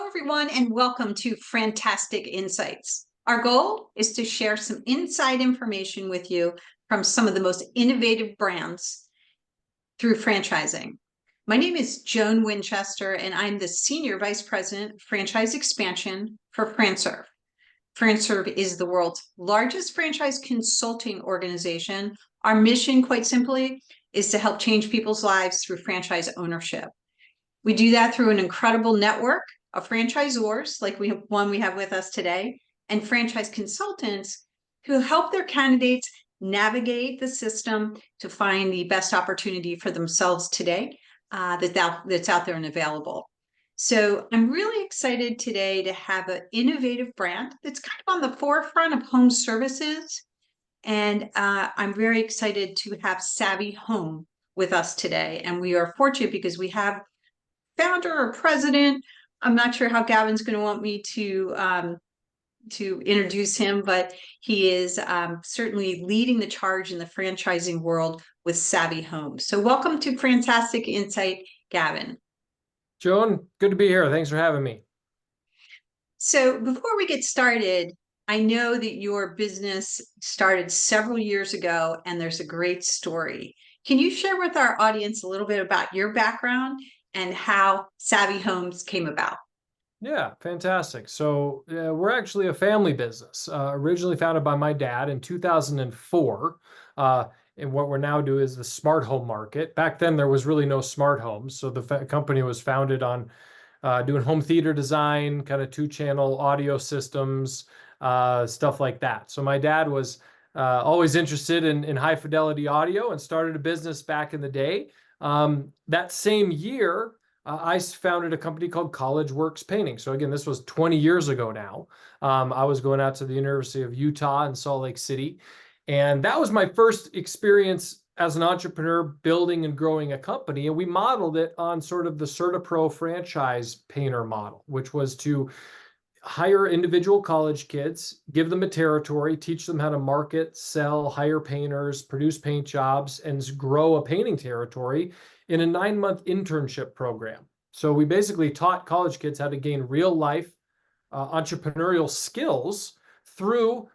everyone, and welcome to FranTastic InSights. Our goal is to share some inside information with you from some of the most innovative brands through franchising. My name is Joan Winchester, and I'm the Senior Vice President, Franchise Expansion for FranServe. FranServe is the world's largest franchise consulting organization. Our mission, quite simply, is to help change people's lives through franchise ownership. We do that through an incredible network of franchisors, like we have with us today, and franchise consultants who help their candidates navigate the system to find the best opportunity for themselves today that's out there and available. So I'm really excited today to have an innovative brand that's kind of on the forefront of home services. And I'm very excited to have SaaiHome with us today. And we are fortunate because we have founder or president. I'm not sure how Gavin's going to want me to introduce him, but he is certainly leading the charge in the franchising world with SaaiHome. So welcome to FranTastic Insight, Gavin. Joan, good to be here. Thanks for having me. So before we get started, I know that your business started several years ago and there's a great story. Can you share with our audience a little bit about your background and how SaaiHome came about? Yeah, fantastic. So we're actually a family business, originally founded by my dad in 2004. And what we're now doing is the smart home market. Back then, there was really no smart homes. So the company was founded on doing home theater design, kind of 2-channel audio systems, stuff like that. So my dad was always interested in high fidelity audio and started a business back in the day. That same year, I founded a company called College Works Painting. So again, this was 20 years ago now. I was going out to the University of Utah in Salt Lake City. And that was my first experience as an entrepreneur building and growing a company. And we modeled it on sort of the CertaPro franchise painter model, which was to hire individual college kids, give them a territory, teach them how to market, sell, hire painters, produce paint jobs, and grow a painting territory in a 9-month internship program. So we basically taught college kids how to gain real life entrepreneurial skills through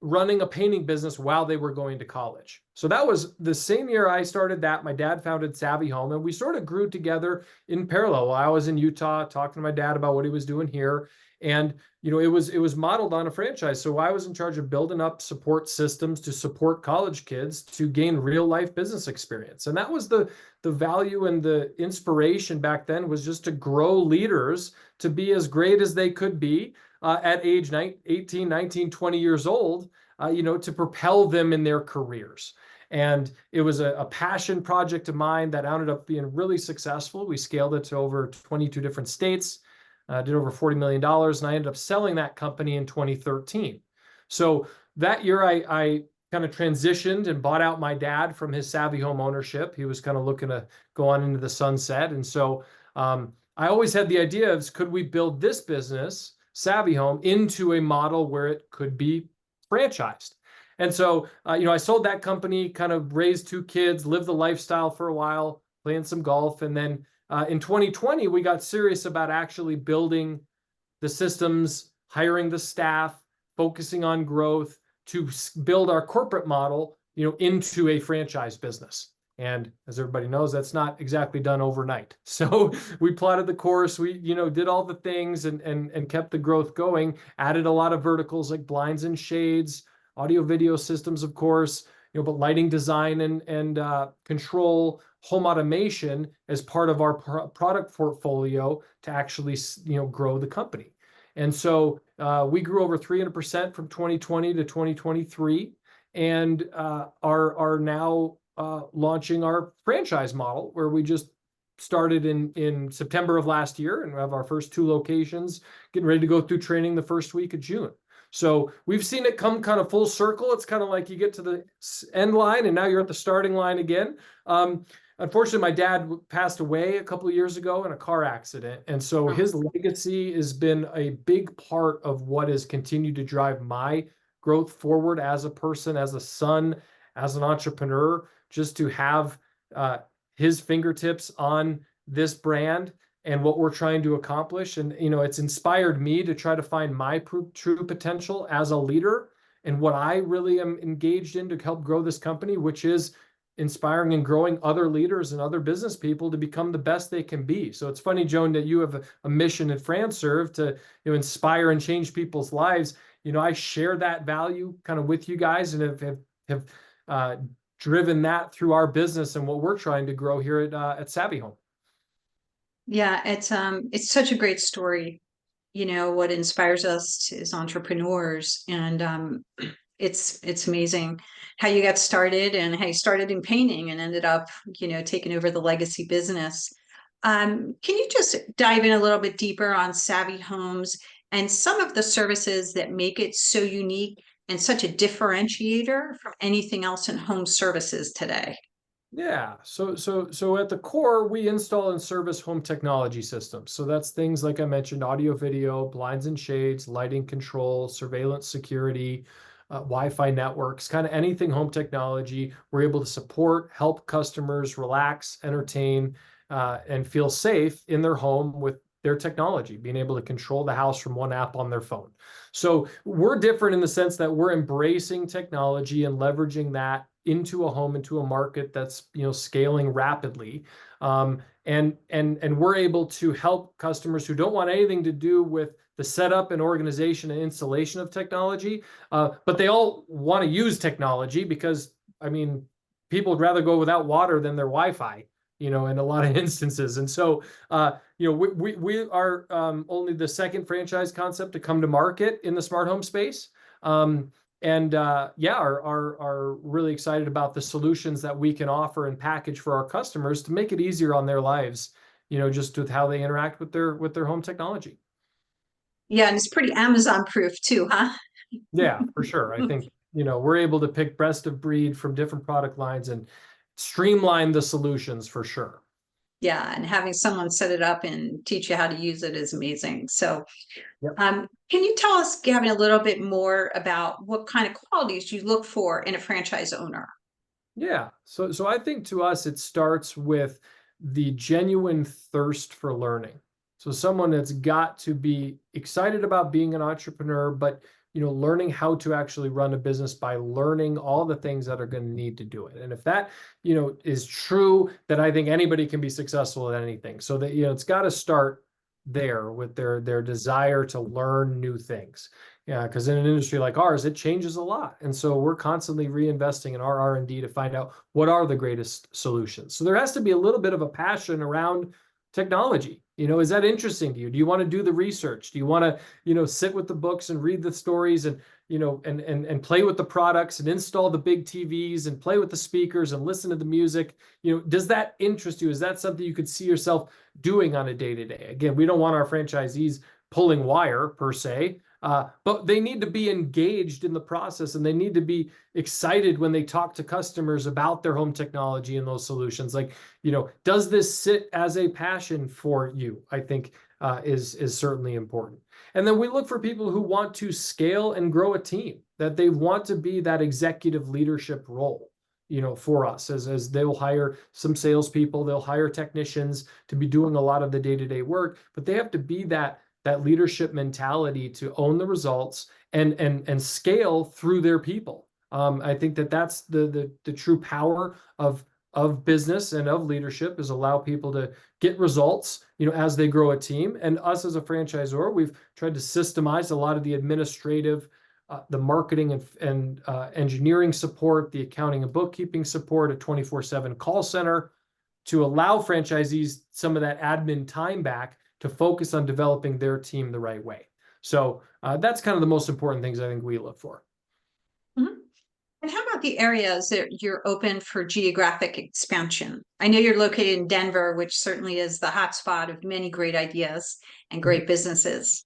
running a painting business while they were going to college. So that was the same year I started that. My dad founded SaviHome, and we sort of grew together in parallel. I was in Utah talking to my dad about what he was doing here. And it was modeled on a franchise. So I was in charge of building up support systems to support college kids to gain real life business experience. And that was the value and the inspiration back then, was just to grow leaders to be as great as they could be at age 18, 19, 20 years old, to propel them in their careers. And it was a passion project of mine that ended up being really successful. We scaled it to over 22 different states. Did over $40 million, and I ended up selling that company in 2013. So that year, I kind of transitioned and bought out my dad from his SaviHome ownership. He was kind of looking to go on into the sunset. And so I always had the idea of, could we build this business, SaviHome, into a model where it could be franchised? And so, I sold that company, kind of raised 2 kids, lived the lifestyle for a while, playing some golf, and then in 2020, we got serious about actually building the systems, hiring the staff, focusing on growth to build our corporate model, into a franchise business. And as everybody knows, that's not exactly done overnight. So we plotted the course, we, did all the things and kept the growth going, added a lot of verticals like blinds and shades, audio video systems, of course, but lighting design and control, home automation as part of our product portfolio to actually, grow the company. And so we grew over 300% from 2020 to 2023, and are now launching our franchise model, where we just started in September of last year, and we have our first 2 locations, getting ready to go through training the first week of June. So we've seen it come kind of full circle. It's kind of like you get to the end line and now you're at the starting line again. Unfortunately, my dad passed away a couple of years ago in a car accident. And so his legacy has been a big part of what has continued to drive my growth forward as a person, as a son, as an entrepreneur, just to have his fingertips on this brand and what we're trying to accomplish. And, it's inspired me to try to find my true potential as a leader and what I really am engaged in to help grow this company, which is inspiring and growing other leaders and other business people to become the best they can be. So it's funny, Joan, that you have a mission at FranServe to inspire and change people's lives. I share that value kind of with you guys, and have driven that through our business and what we're trying to grow here at SaviHome. Yeah, it's such a great story. What inspires us as entrepreneurs, and it's amazing how you got started and how you started in painting and ended up, taking over the legacy business. Can you just dive in a little bit deeper on SaviHomes and some of the services that make it so unique and such a differentiator from anything else in home services today? Yeah. So at the core, we install and service home technology systems. So that's things like I mentioned, audio, video, blinds and shades, lighting control, surveillance security, Wi-Fi networks, kind of anything home technology. We're able to support, help customers relax, entertain, and feel safe in their home with their technology, being able to control the house from one app on their phone. So we're different in the sense that we're embracing technology and leveraging that into a home, into a market that's scaling rapidly, and we're able to help customers who don't want anything to do with the setup and organization and installation of technology, but they all want to use technology because people would rather go without water than their Wi-Fi, in a lot of instances. And so we are only the second franchise concept to come to market in the smart home space. And are really excited about the solutions that we can offer and package for our customers to make it easier on their lives, just with how they interact with their home technology. Yeah, and it's pretty Amazon proof too, huh? Yeah, for sure. I think, we're able to pick best of breed from different product lines and streamline the solutions for sure. Yeah, and having someone set it up and teach you how to use it is amazing. So, Yep. can you tell us, Gavin, a little bit more about what kind of qualities you look for in a franchise owner? Yeah. So I think to us, it starts with the genuine thirst for learning. So someone that's got to be excited about being an entrepreneur, but learning how to actually run a business by learning all the things that are going to need to do it. And if that, is true, then I think anybody can be successful at anything. So that, it's got to start there with their desire to learn new things. Yeah, because in an industry like ours, it changes a lot. And so we're constantly reinvesting in our R&D to find out what are the greatest solutions. So there has to be a little bit of a passion around technology. Is that interesting to you? Do you want to do the research? Do you want to, sit with the books and read the stories and, and play with the products and install the big TVs and play with the speakers and listen to the music? Does that interest you? Is that something you could see yourself doing on a day-to-day? Again, we don't want our franchisees pulling wire per se, but they need to be engaged in the process, and they need to be excited when they talk to customers about their home technology and those solutions. Like, does this sit as a passion for you? I think is certainly important. And then we look for people who want to scale and grow a team, that they want to be that executive leadership role, for us, as they'll hire some salespeople, they'll hire technicians to be doing a lot of the day-to-day work, but they have to be that leadership mentality to own the results and scale through their people. I think that's the true power of business and of leadership, is allow people to get results, as they grow a team. And us as a franchisor, we've tried to systemize a lot of the administrative, the marketing and engineering support, the accounting and bookkeeping support, a 24/7 call center, to allow franchisees some of that admin time back to focus on developing their team the right way. So that's kind of the most important things I think we look for. Mhm. And how about the areas that you're open for geographic expansion? I know you're located in Denver, which certainly is the hotspot of many great ideas and great businesses.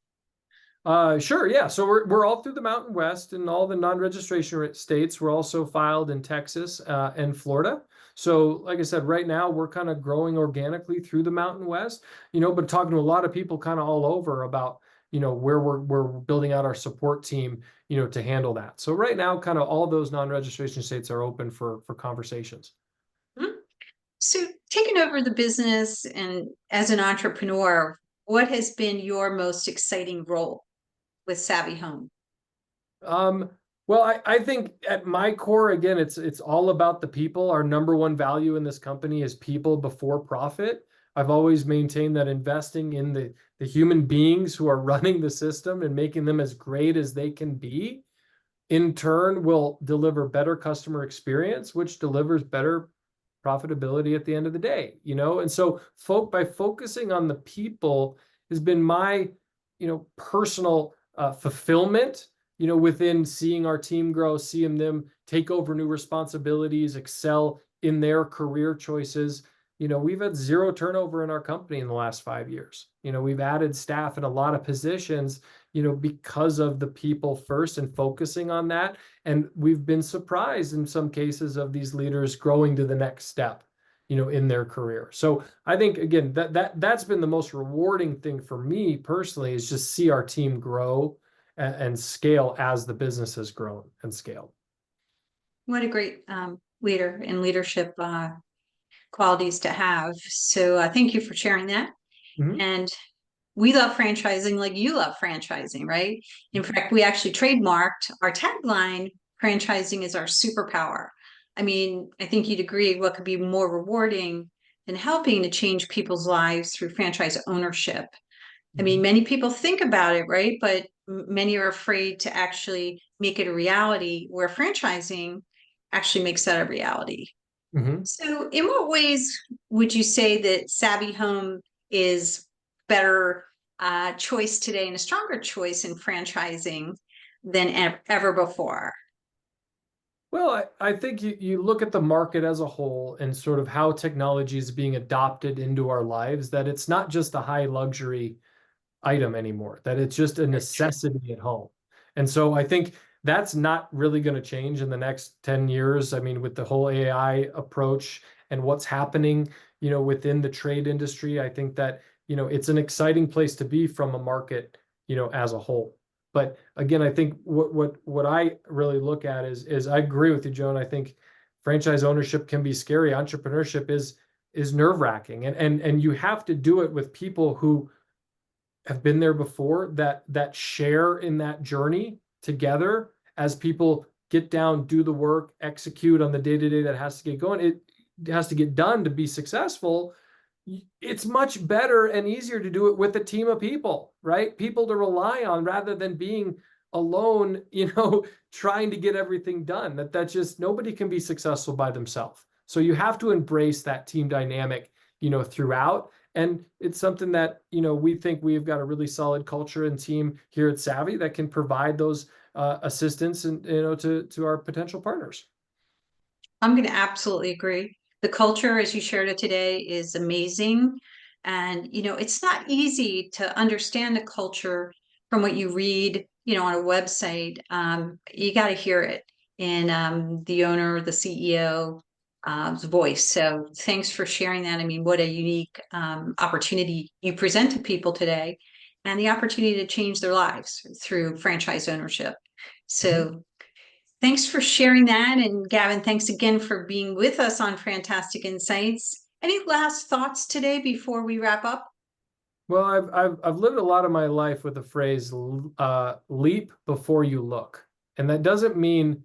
Sure, yeah. So we're all through the Mountain West and all the non-registration states. We're also filed in Texas and Florida. So, like I said, right now we're kind of growing organically through the Mountain West, but talking to a lot of people kind of all over about, where we're building out our support team, to handle that. So right now, kind of all those non-registration states are open for conversations. Mhm. So, taking over the business and as an entrepreneur, what has been your most exciting role with SaviHome? Um, well, I think at my core, again, it's all about the people. Our number one value in this company is people before profit. I've always maintained that investing in the human beings who are running the system and making them as great as they can be, in turn, will deliver better customer experience, which delivers better profitability at the end of the day, you know? And so by focusing on the people has been my, personal fulfillment, within seeing our team grow, seeing them take over new responsibilities, excel in their career choices. We've had zero turnover in our company in the last 5 years. We've added staff in a lot of positions, because of the people first and focusing on that. And we've been surprised in some cases of these leaders growing to the next step, in their career. So I think, again, that's been the most rewarding thing for me personally, is just see our team grow and scale as the business has grown and scaled. What a great leader and leadership qualities to have. So, thank you for sharing that. Mhm. And we love franchising like you love franchising, right? In fact, we actually trademarked our tagline, franchising is our superpower. I mean, I think you'd agree what could be more rewarding than helping to change people's lives through franchise ownership. I mean, Mhm. many people think about it, right? But many are afraid to actually make it a reality, where franchising actually makes that a reality. Mhm. So, in what ways would you say that Savvy Home is better choice today and a stronger choice in franchising than ever before? Well, I think you look at the market as a whole and sort of how technology is being adopted into our lives, that it's not just a high luxury item anymore, that it's just a That's true. necessity at home. And so I think that's not really going to change in the next 10 years. I mean, with the whole AI approach and what's happening, within the trade industry, I think that, it's an exciting place to be from a market, as a whole. But again, I think what I really look at is I agree with you, Joan. I think franchise ownership can be scary. Entrepreneurship is nerve-wracking, and you have to do it with people who have been there before, that share in that journey together. As people get down, do the work, execute on the day-to-day that has to get going, it has to get done to be successful. It's much better and easier to do it with a team of people, right? People to rely on rather than being alone, trying to get everything done. That just, nobody can be successful by themselves. So you have to embrace that team dynamic, throughout. And it's something that, we think we've got a really solid culture and team here at Savvy that can provide those assistance and, to our potential partners. I'm going to absolutely agree. The culture, as you shared it today, is amazing. And, it's not easy to understand the culture from what you read, on a website. You got to hear it in the owner, the CEO, voice. So thanks for sharing that. I mean, what a unique opportunity you present to people today, and the opportunity to change their lives through franchise ownership. Mhm. So thanks for sharing that. And Gavin, thanks again for being with us on FranTastic InSights. Any last thoughts today before we wrap up? Well, I've lived a lot of my life with the phrase "leap before you look," and that doesn't mean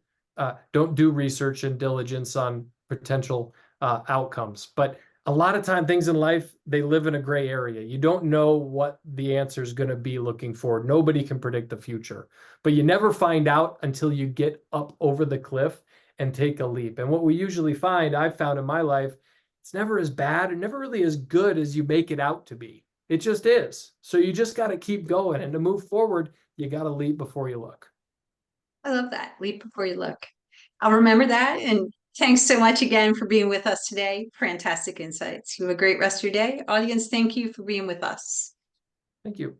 don't do research and diligence on potential outcomes. But a lot of time, things in life, they live in a gray area. You don't know what the answer is going to be looking forward. Nobody can predict the future, but you never find out until you get up over the cliff and take a leap. And what we usually find, I've found in my life, it's never as bad and never really as good as you make it out to be. It just is. So you just got to keep going. And to move forward, you got to leap before you look. I love that. Leap before you look. I'll remember that. And thanks so much again for being with us today. FranTastic InSights. You have a great rest of your day. Audience, thank you for being with us. Thank you.